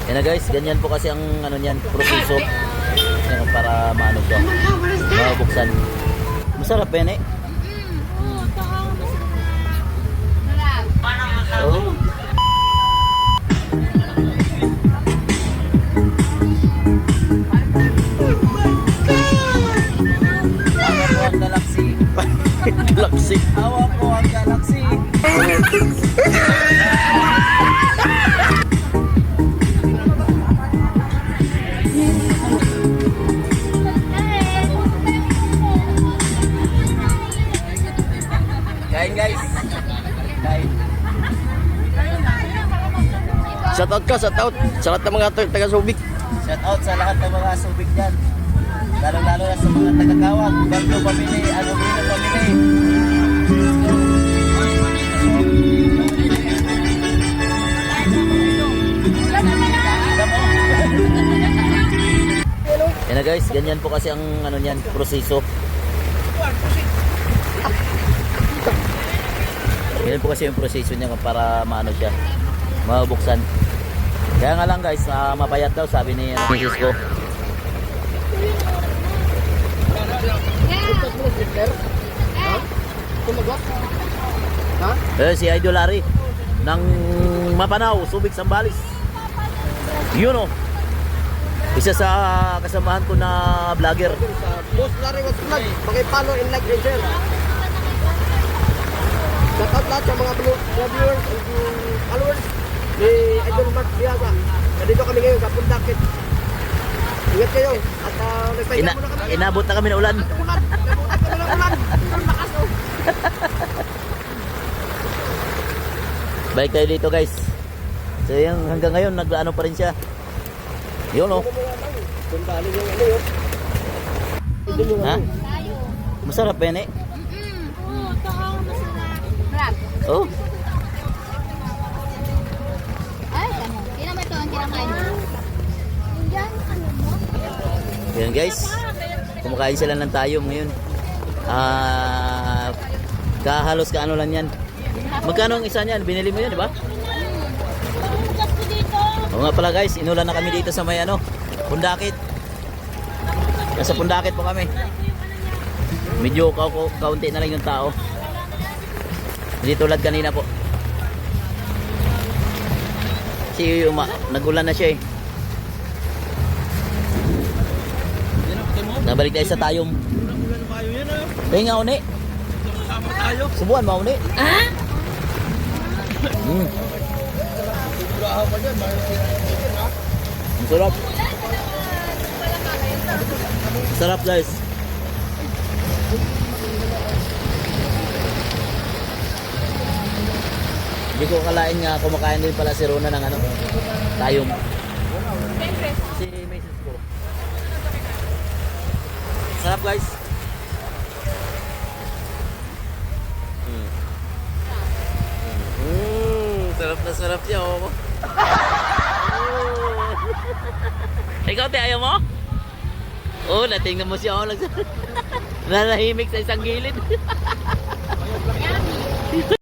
Yan na guys, ganyan po kasi ang ano niyan, proseso. Yan para maano siya. Mabuksan. Masarap yan eh. Oh. Awa po ang galaxy. Galaxy. Awa po ang galaxy. Kain guys. Kain. Shout out ka, shout out sa lahat ng mga taga-Subic. Shout out sa lahat ng mga Subic dyan. Lalo-lalo na sa mga taga-Kawag, Bagno Family, Alumino Family. Yan na guys, ganyan po kasi ang ano niyan, proseso. Ganyan po kasi yung proseso niya para maano siya, mabuksan. Kaya nga lang guys, mapayat daw sabi ni Mrs. ko. Si Idol Larry ng Mapanaw, Subic, Sambales. Yun o. Isa sa kasamahan ko na vlogger. Boss Larry was vlog. Paki-follow and like and share. Shout out lahat sa mga viewers and followers ni Idol Mark Biaga. Nandito kami ngayon sa Pundakit. Ingat kayo at nagpahinga muna kami. Inabot na kami ng ulan. Inabot kami ng ulan. Ang lakas o. Balik tayo dito guys. So yung hanggang ngayon nag-ano pa rin siya. Yun o. Sundali yung ano yun. Ha? Masarap yan eh. Oo, ito ang masarap. Oh. Ay, ano? Kinamay ito ang kinakain mo. Yan guys. Kumakain sila ng tayom ngayon. Kahalos ka ano lang yan. Magkano ang isa niyan? Binili mo yan, di ba? Oo nga pala guys, inulan na kami dito sa may ano, Pundakit. Nasa Pundakit po kami. Medyo kaunti na lang yung tao. Hindi tulad kanina po. Kasi nagulan na siya eh. Nabalik tayo sa tayom. Kaya nga uni. Subuhan mo uni. Sarap. Sarap guys. Hindi ko kalain nga kumakain din pala si Rona ng ano, tayong. Si Mrs. ko. Sarap guys. Sarap na sarap siya oh. Ikaw te, ayaw mo? Oh, natingnan mo siya oh. Nanahimik sa isang gilid.